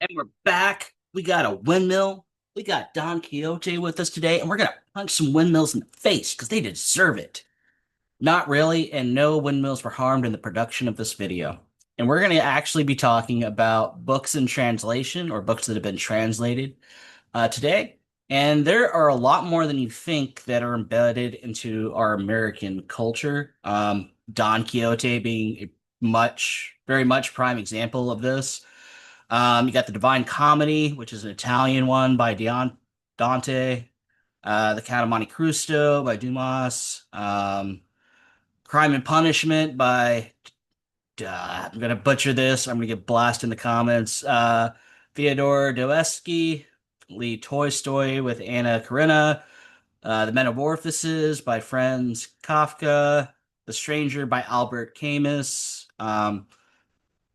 And we're back. We got a windmill. We got Don Quixote with us today, and we're gonna punch some windmills in the face because they deserve it. Not really, and no windmills were harmed in the production of this video. And we're gonna actually be talking about books in translation or books that have been translated today. And there are a lot more than you think that are embedded into our American culture. Don Quixote being a very much prime example of this. You got the Divine Comedy, which is an Italian one by Dante. The Count of Monte Cristo by Dumas. Crime and Punishment by I'm gonna butcher this. I'm gonna get blasted in the comments. Fyodor Dostoevsky, Lee Tolstoy with Anna Karenina. The Metamorphoses by Franz Kafka. The Stranger by Albert Camus.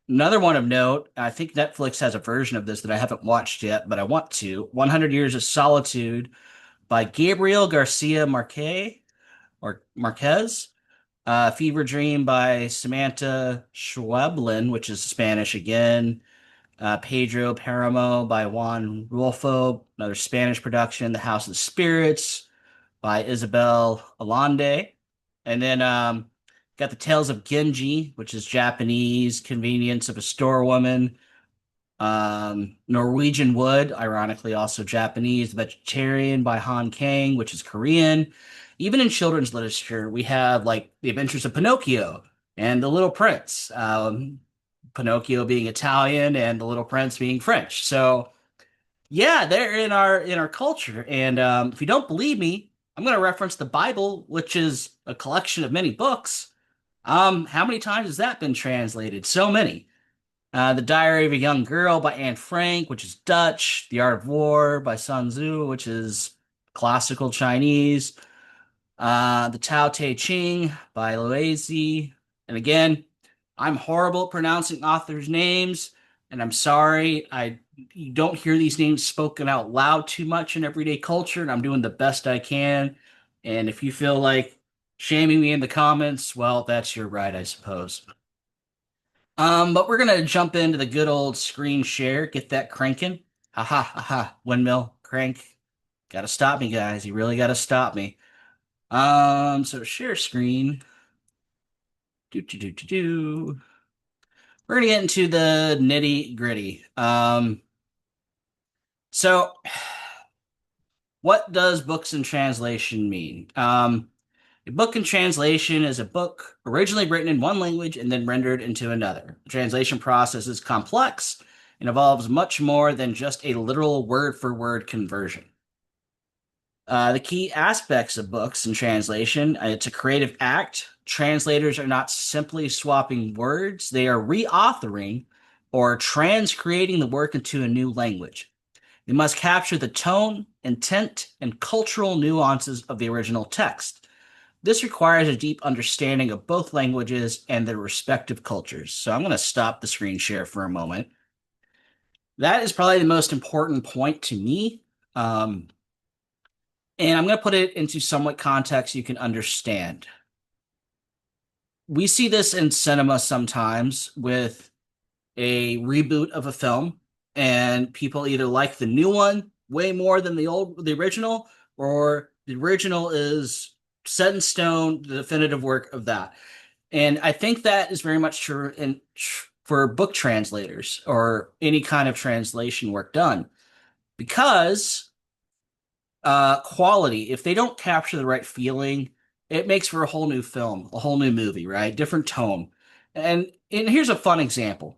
Another one of note, I think Netflix has a version of this that I haven't watched yet, but I want to. 100 Years of Solitude by Gabriel Garcia Marquez. Fever Dream by Samantha Schweblin, which is Spanish again. Pedro Paramo by Juan Rulfo, another Spanish production. The House of Spirits by Isabel Allende. And then got the Tales of Genji, which is Japanese, Convenience of a Storewoman. Norwegian Wood, ironically also Japanese. The Vegetarian by Han Kang, which is Korean. Even in children's literature, we have like The Adventures of Pinocchio and The Little Prince. Pinocchio being Italian and The Little Prince being French. So yeah, they're in our culture. And if you don't believe me, I'm going to reference the Bible, which is a collection of many books. How many times has that been translated? So many. The Diary of a Young Girl by Anne Frank, which is Dutch. The Art of War by Sun Tzu, which is classical Chinese. The Tao Te Ching by Loizi. And again, I'm horrible at pronouncing authors' names, and I'm sorry. You don't hear these names spoken out loud too much in everyday culture, and I'm doing the best I can. And if you feel like shaming me in the comments, well, that's your right, I suppose. But we're gonna jump into the good old screen share, get that cranking. Ha ha ha ha, windmill, crank. Gotta stop me, guys. You really gotta stop me. So share screen. Do do do do do. We're gonna get into the nitty gritty. So what does books in translation mean? A book in translation is a book originally written in one language and then rendered into another. The translation process is complex and involves much more than just a literal word for word conversion. The key aspects of books in translation, it's a creative act. Translators are not simply swapping words, they are reauthoring or transcreating the work into a new language. They must capture the tone, intent, and cultural nuances of the original text. This requires a deep understanding of both languages and their respective cultures. So I'm going to stop the screen share for a moment. That is probably the most important point to me. And I'm going to put it into somewhat context you can understand. We see this in cinema sometimes with a reboot of a film, and people either like the new one way more than the original, or the original is set in stone, the definitive work of that. And I think that is very much true for book translators or any kind of translation work done, because quality, if they don't capture the right feeling, it makes for a whole new film, a whole new movie, right? Different tone. And here's a fun example.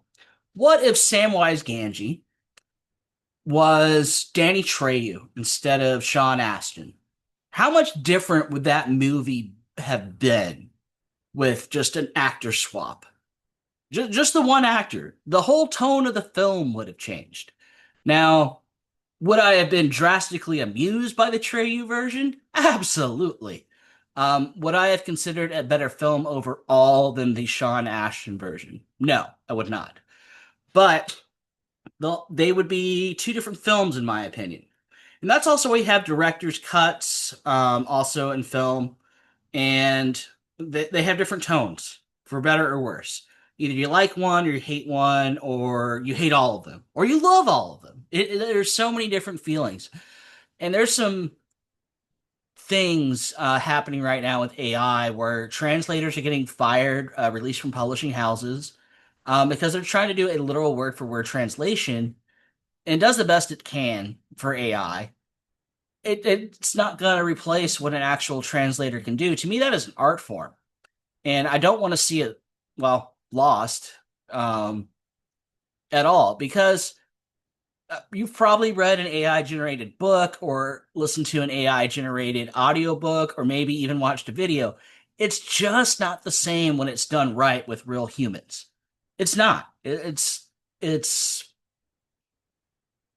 What if Samwise Gamgee was Danny Trejo instead of Sean Astin? How much different would that movie have been with just an actor swap? Just the one actor. The whole tone of the film would have changed. Now, would I have been drastically amused by the Treyu version? Absolutely. Would I have considered a better film overall than the Sean Ashton version? No, I would not. But they would be two different films, in my opinion. And that's also why you have director's cuts, also in film, and they have different tones, for better or worse. Either you like one or you hate one, or you hate all of them, or you love all of them. There's so many different feelings. And there's some things happening right now with AI where translators are getting fired, released from publishing houses, because they're trying to do a literal word for word translation and does the best it can for AI. It's not going to replace what an actual translator can do. To me, that is an art form. And I don't want to see it, well, lost um, at all because you've probably read an AI generated book or listened to an AI generated audiobook or maybe even watched a video. It's just not the same when it's done right with real humans. It's not. It's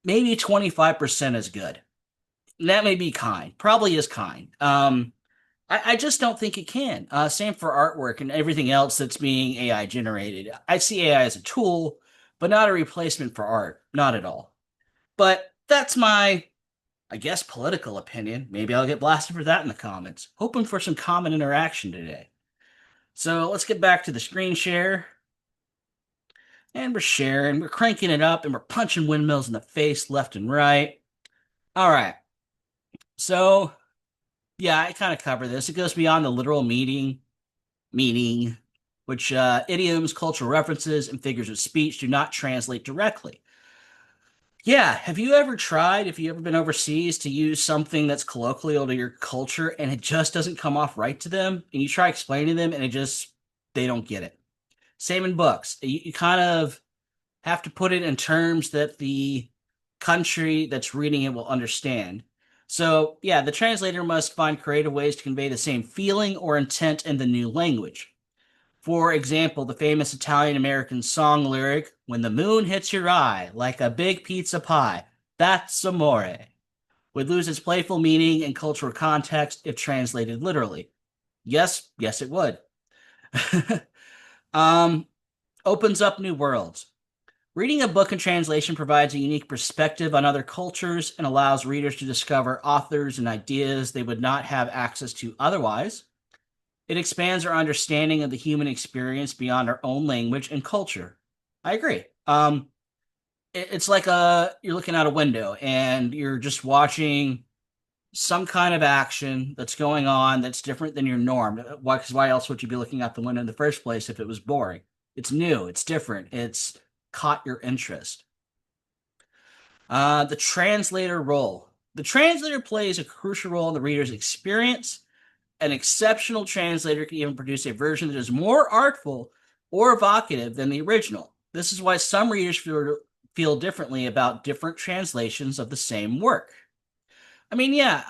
maybe 25% as good. And that may be kind. Probably is kind. I just don't think it can. Same for artwork and everything else that's being AI generated. I see AI as a tool, but not a replacement for art. Not at all. But that's my, I guess, political opinion. Maybe I'll get blasted for that in the comments. Hoping for some common interaction today. So let's get back to the screen share. And we're sharing, we're cranking it up, and we're punching windmills in the face left and right. All right. So, yeah, I kind of cover this. It goes beyond the literal meaning, which idioms, cultural references, and figures of speech do not translate directly. Yeah, have you ever tried, if you ever been overseas, to use something that's colloquial to your culture and it just doesn't come off right to them? And you try explaining to them and they don't get it. Same in books. You kind of have to put it in terms that the country that's reading it will understand. So, yeah, the translator must find creative ways to convey the same feeling or intent in the new language. For example, the famous Italian American song lyric, "When the moon hits your eye like a big pizza pie, that's amore," would lose its playful meaning and cultural context if translated literally. Yes, it would. um, Opens up new worlds. Reading a book in translation provides a unique perspective on other cultures and allows readers to discover authors and ideas they would not have access to otherwise. It expands our understanding of the human experience beyond our own language and culture. I agree. It's like you're looking out a window and you're just watching some kind of action that's going on that's different than your norm. Why? Because why else would you be looking out the window in the first place if it was boring? It's new. It's different. It's caught your interest. The translator role. The translator plays a crucial role in the reader's experience. An exceptional translator can even produce a version that is more artful or evocative than the original. This is why some readers feel differently about different translations of the same work. I mean, yeah,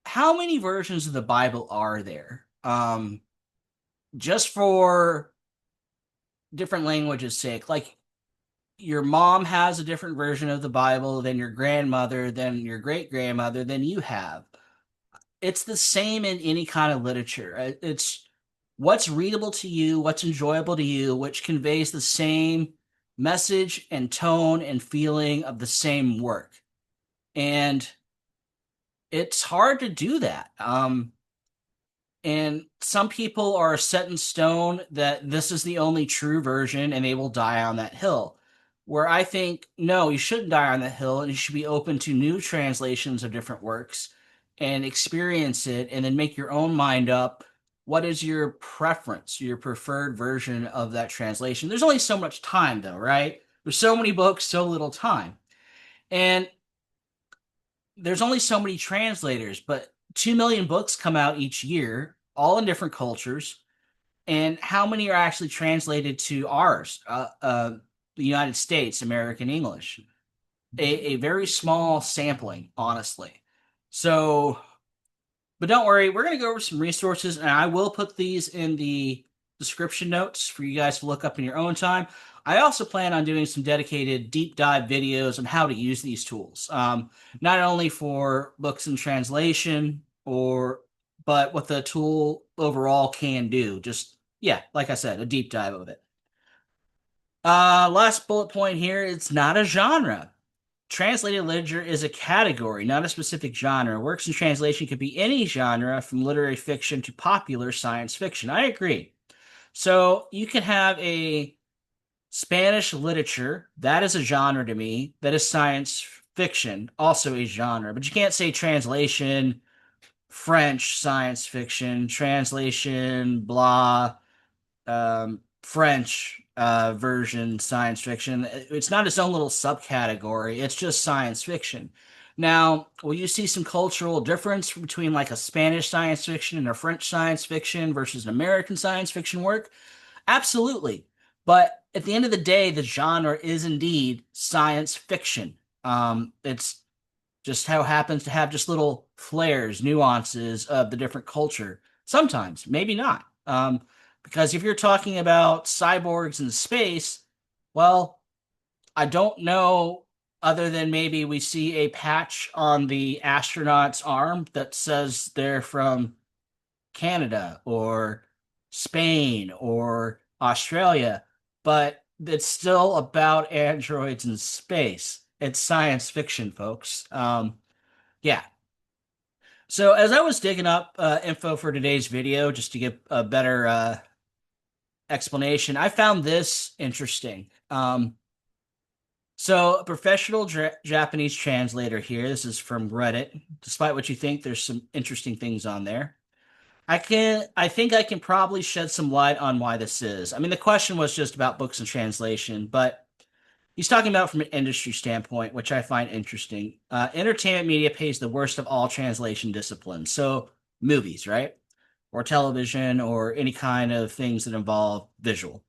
how many versions of the Bible are there? Just for different languages' sake. Like your mom has a different version of the Bible than your grandmother, than your great grandmother, than you have. It's the same in any kind of literature. It's what's readable to you, what's enjoyable to you, which conveys the same message and tone and feeling of the same work. And it's hard to do that. And some people are set in stone that this is the only true version and they will die on that hill. Where I think, no, you shouldn't die on that hill and you should be open to new translations of different works and experience it and then make your own mind up. What is your preference, your preferred version of that translation? There's only so much time, though, right? There's so many books, so little time. And there's only so many translators, but 2 million books come out each year, all in different cultures. And how many are actually translated to ours, the United States, American English? A very small sampling, honestly. So, but don't worry, we're going to go over some resources, and I will put these in the description notes for you guys to look up in your own time. I also plan on doing some dedicated deep dive videos on how to use these tools, not only for books and translation, but what the tool overall can do. Just, yeah, like I said, a deep dive of it. Last bullet point here, it's not a genre. Translated literature is a category, not a specific genre. Works in translation could be any genre, from literary fiction to popular science fiction. I agree. So you can have a Spanish literature, that is a genre to me. That is science fiction, also a genre. But you can't say translation, French science fiction, translation, blah, French version science fiction. It's not its own little subcategory. It's just science fiction. Now, will you see some cultural difference between like a Spanish science fiction and a French science fiction versus an American science fiction work? Absolutely. But at the end of the day, the genre is indeed science fiction. It's just how it happens to have just little flares, nuances of the different culture. Sometimes, maybe not. Because if you're talking about cyborgs in space, well, I don't know, other than maybe we see a patch on the astronaut's arm that says they're from Canada or Spain or Australia, but it's still about androids in space. It's science fiction, folks. Yeah. So as I was digging up info for today's video, just to get a better explanation, I found this interesting. So a professional Japanese translator here. This is from Reddit. Despite what you think, there's some interesting things on there. I think I can probably shed some light on why this is. I mean, the question was just about books and translation, but he's talking about from an industry standpoint, which I find interesting. Entertainment media pays the worst of all translation disciplines. So movies, right? Or television or any kind of things that involve visual.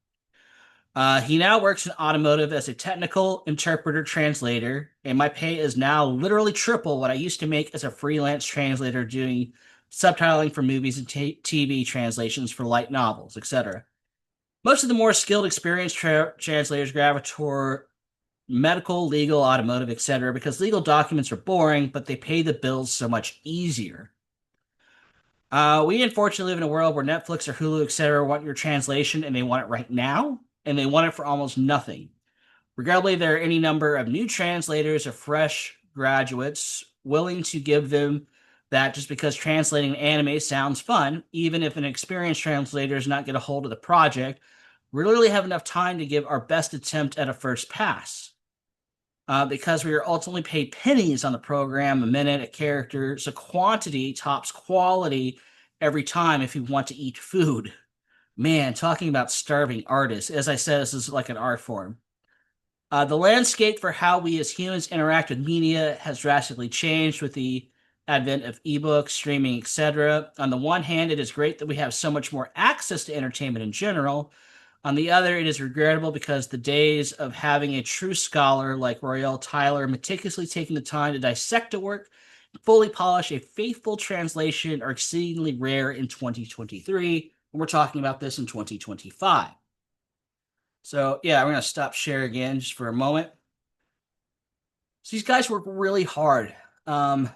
He now works in automotive as a technical interpreter translator, and my pay is now literally triple what I used to make as a freelance translator doing subtitling for movies and TV translations for light novels, etc. Most of the more skilled, experienced translators gravitate toward medical, legal, automotive, etc., because legal documents are boring, but they pay the bills so much easier. We unfortunately live in a world where Netflix or Hulu, etc., want your translation and they want it right now, and they want it for almost nothing. Regardless, there are any number of new translators or fresh graduates willing to give them that just because translating anime sounds fun, even if an experienced translator does not get a hold of the project. We literally have enough time to give our best attempt at a first pass. Because we are ultimately paid pennies on the program, a minute, a character, so quantity tops quality every time if you want to eat food. Man, talking about starving artists. As I said, this is like an art form. The landscape for how we as humans interact with media has drastically changed with the advent of ebooks, streaming, etc. On the one hand, it is great that we have so much more access to entertainment in general. On the other, it is regrettable because the days of having a true scholar like Royale Tyler meticulously taking the time to dissect a work and fully polish a faithful translation are exceedingly rare in 2023. And we're talking about this in 2025. So, yeah, I'm going to stop share again just for a moment. So these guys work really hard, and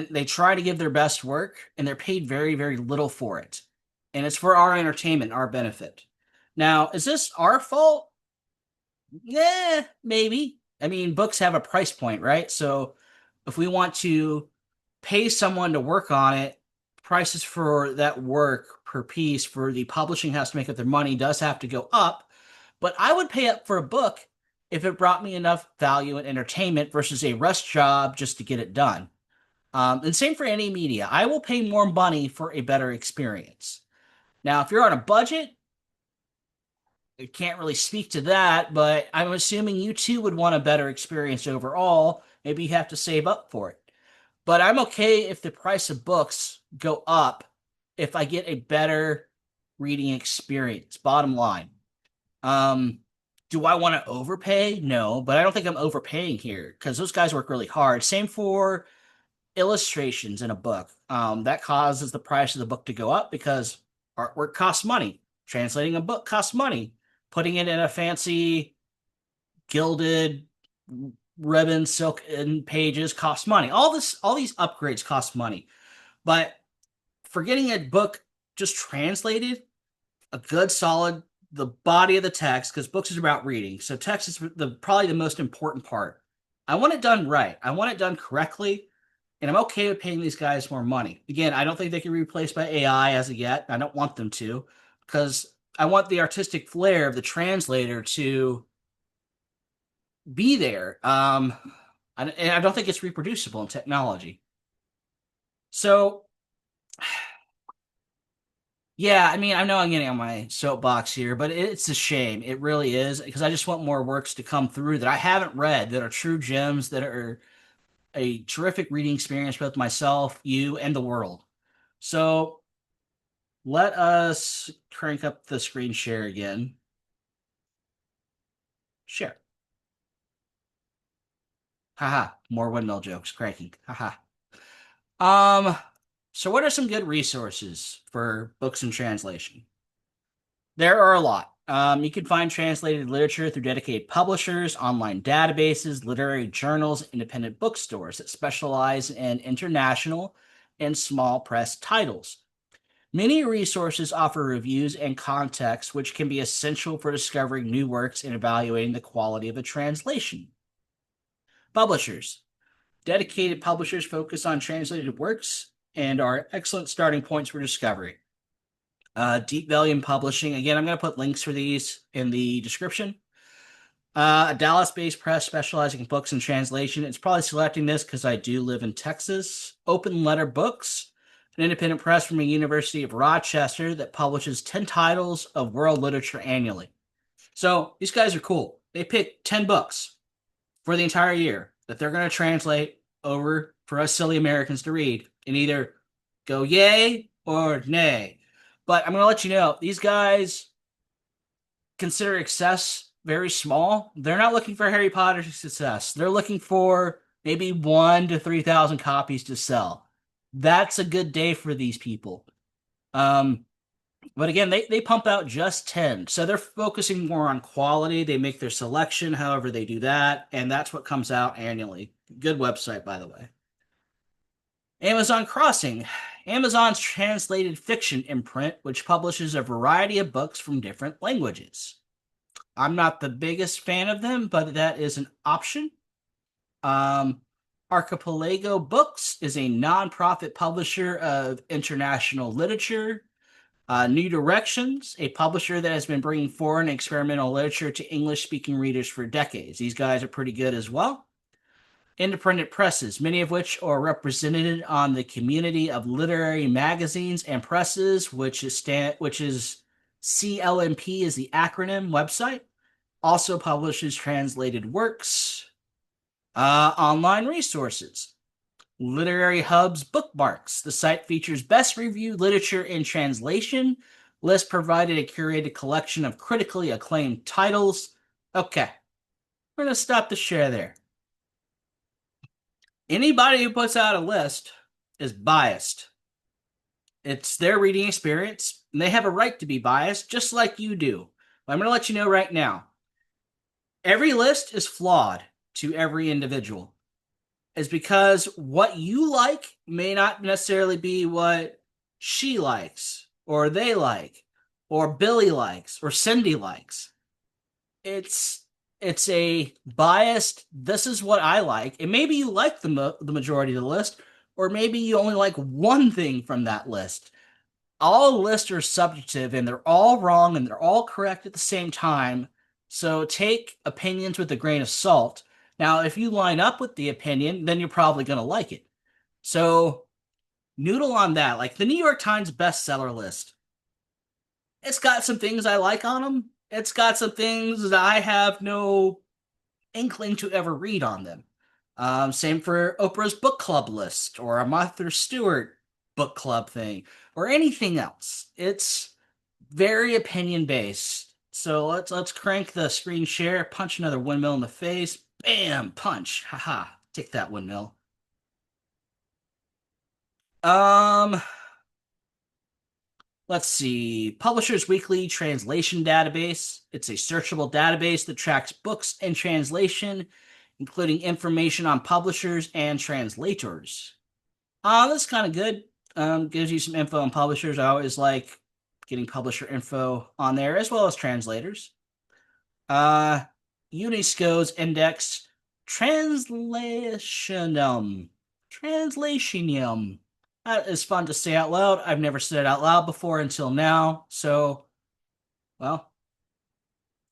they try to give their best work, and they're paid very, very little for it. And it's for our entertainment, our benefit. Now, is this our fault? Yeah, maybe. I mean, books have a price point, right? So if we want to pay someone to work on it, prices for that work per piece for the publishing house to make up their money does have to go up. But I would pay up for a book if it brought me enough value and entertainment versus a rush job just to get it done. And same for any media. I will pay more money for a better experience. Now, if you're on a budget, I can't really speak to that, but I'm assuming you too would want a better experience overall. Maybe you have to save up for it. But I'm okay if the price of books go up if I get a better reading experience. Bottom line. Um, do I want to overpay? No, but I don't think I'm overpaying here because those guys work really hard. Same for illustrations in a book. That causes the price of the book to go up because artwork costs money. Translating a book costs money. Putting it in a fancy gilded ribbon, silk and pages costs money. All these upgrades cost money. But for getting a book just translated, a good solid the body of the text, because books is about reading. So text is probably the most important part. I want it done right. I want it done correctly, and I'm okay with paying these guys more money. Again, I don't think they can be replaced by AI as of yet. I don't want them to, because I want the artistic flair of the translator to be there. And I don't think it's reproducible in technology. So, yeah, I mean, I know I'm getting on my soapbox here, but it's a shame. It really is, because I just want more works to come through that I haven't read that are true gems that are a terrific reading experience for both myself, you, and the world. So let us crank up the screen share again. Share. Haha. More windmill jokes. Cranking. Haha. Um, so what are some good resources for books and translation? There are a lot. You can find translated literature through dedicated publishers, online databases, literary journals, independent bookstores that specialize in international and small press titles. Many resources offer reviews and context, which can be essential for discovering new works and evaluating the quality of a translation. Publishers. Dedicated publishers focus on translated works and are excellent starting points for discovery. Deep Valley Publishing. Again, I'm going to put links for these in the description. A Dallas-based press specializing in books and translation. It's probably selecting this because I do live in Texas. Open Letter Books, an independent press from the University of Rochester that publishes 10 titles of world literature annually. So these guys are cool. They pick 10 books for the entire year that they're going to translate over for us silly Americans to read and either go yay or nay. But I'm going to let you know, these guys consider success very small. They're not looking for Harry Potter success. They're looking for maybe 1 to 3,000 copies to sell. That's a good day for these people. But again, they pump out just 10. So they're focusing more on quality. They make their selection however they do that. And that's what comes out annually. Good website, by the way. Amazon Crossing. Amazon's translated fiction imprint, which publishes a variety of books from different languages. I'm not the biggest fan of them, but that is an option. Archipelago Books is a nonprofit publisher of international literature. New Directions, a publisher that has been bringing foreign experimental literature to English-speaking readers for decades. These guys are pretty good as well. Independent presses, many of which are represented on the community of literary magazines and presses, which is CLMP is the acronym website. Also publishes translated works. Online resources. Literary Hub's Bookmarks. The site features best reviewed literature in translation. List provided a curated collection of critically acclaimed titles. Okay, we're going to stop the share there. Anybody who puts out a list is biased. It's their reading experience, and they have a right to be biased, just like you do. But I'm going to let you know right now, every list is flawed to every individual. Is because what you like may not necessarily be what she likes, or they like, or Billy likes, or Cindy likes. It's a biased, this is what I like, and maybe you like the majority of the list, or maybe you only like one thing from that list. All lists are subjective, and they're all wrong, and they're all correct at the same time, so take opinions with a grain of salt. Now, if you line up with the opinion, then you're probably going to like it. So, noodle on that. Like the New York Times bestseller list. It's got some things I like on them. It's got some things that I have no inkling to ever read on them. Same for Oprah's book club list or a Martha Stewart book club thing or anything else. It's very opinion based. So let's crank the screen share, punch another windmill in the face. Bam! Punch. Haha. Take that, windmill. Um, let's see. Publishers Weekly Translation Database. It's a searchable database that tracks books in translation, including information on publishers and translators. That's kind of good. Gives you some info on publishers. I always like getting publisher info on there, as well as translators. UNESCO's Index Translationum. Translationium. That is fun to say out loud. I've never said it out loud before until now. So, well,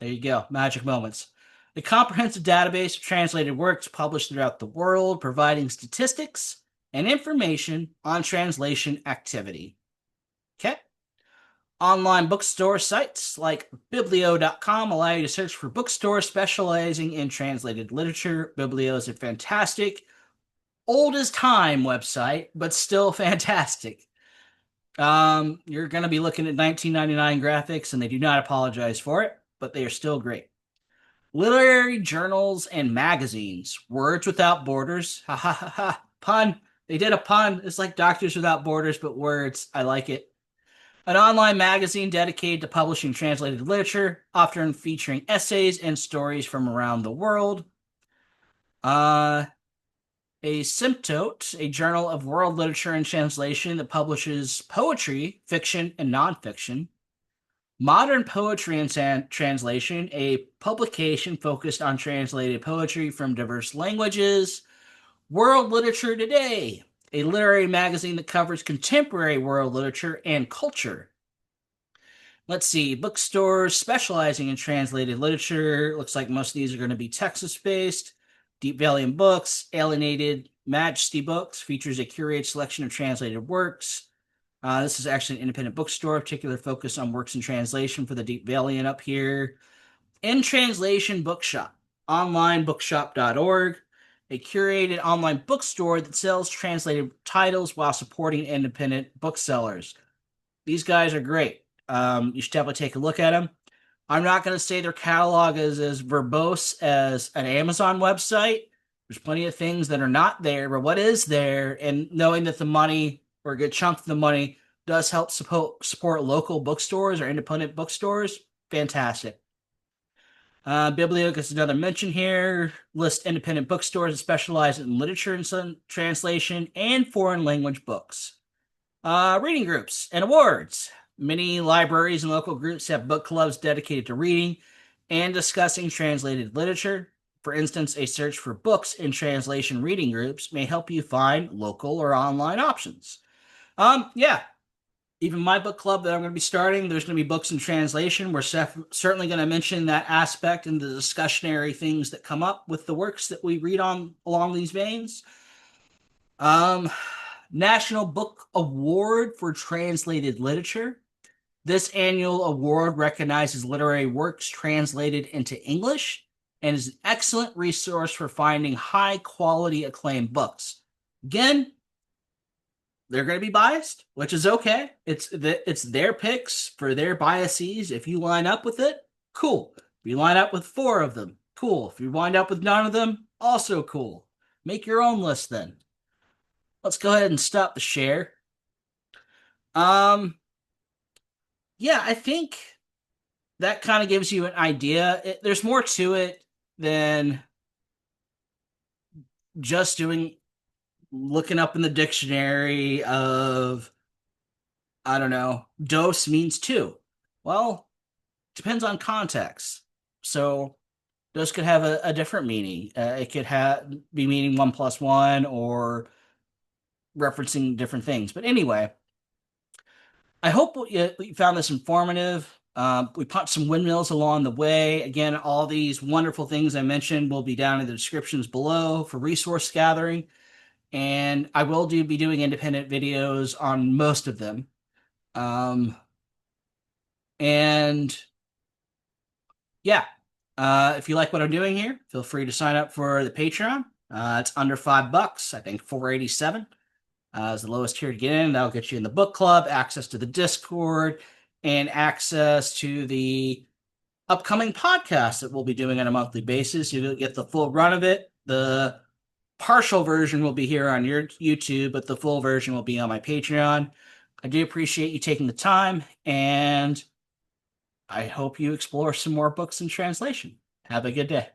there you go. Magic moments. A comprehensive database of translated works published throughout the world, providing statistics and information on translation activity. Okay. Online bookstore sites like biblio.com allow you to search for bookstores specializing in translated literature. Biblio is a fantastic, old as time website, but still fantastic. You're going to be looking at 1999 graphics, and they do not apologize for it, but they are still great. Literary journals and magazines. Words Without Borders. Ha ha ha ha. Pun. They did a pun. It's like Doctors Without Borders, but words. I like it. An online magazine dedicated to publishing translated literature, often featuring essays and stories from around the world. A Symptote, a journal of world literature and translation that publishes poetry, fiction, and nonfiction. Modern Poetry and Translation, a publication focused on translated poetry from diverse languages. World Literature Today, a literary magazine that covers contemporary world literature and culture. Let's see, bookstores specializing in translated literature. Looks like most of these are going to be Texas-based. Deep Valley Books, Alienated Majesty Books, features a curated selection of translated works. This is actually an independent bookstore, particular focus on works in translation for the Deep Valley up here. In Translation Bookshop, onlinebookshop.org, a curated online bookstore that sells translated titles while supporting independent booksellers. These guys are great. You should definitely take a look at them. I'm not going to say their catalog is as verbose as an Amazon website. There's plenty of things that are not there, but what is there, and knowing that the money, or a good chunk of the money, does help support local bookstores or independent bookstores, fantastic. Biblio gets another mention here. List independent bookstores that specialize in literature and translation and foreign language books. Reading groups and awards. Many libraries and local groups have book clubs dedicated to reading and discussing translated literature. For instance, a search for books in translation reading groups may help you find local or online options. Yeah, even my book club that I'm going to be starting, there's going to be books in translation. We're certainly going to mention that aspect in the discussionary things that come up with the works that we read on along these veins. National Book Award for Translated Literature. This annual award recognizes literary works translated into English and is an excellent resource for finding high-quality acclaimed books. Again, they're going to be biased, which is okay. It's their picks for their biases. If you line up with it, cool. If you line up with 4 of them, cool. If you wind up with none of them, also cool. Make your own list then. Let's go ahead and stop the share. Yeah, I think that kind of gives you an idea. There's more to it than just looking up in the dictionary of, I don't know, dose means 2. Well, depends on context. So dose could have a different meaning. It could be meaning 1 + 1 or referencing different things. But anyway, I hope you found this informative. We popped some windmills along the way. Again, all these wonderful things I mentioned will be down in the descriptions below for resource gathering. And I will be doing independent videos on most of them. And yeah, if you like what I'm doing here, feel free to sign up for the Patreon. It's under $5. I think $4.87 is the lowest tier to get in. That'll get you in the book club, access to the Discord, and access to the upcoming podcast that we'll be doing on a monthly basis. You'll get the full run of it. The partial version will be here on your YouTube, but the full version will be on my Patreon. I do appreciate you taking the time, and I hope you explore some more books in translation. Have a good day.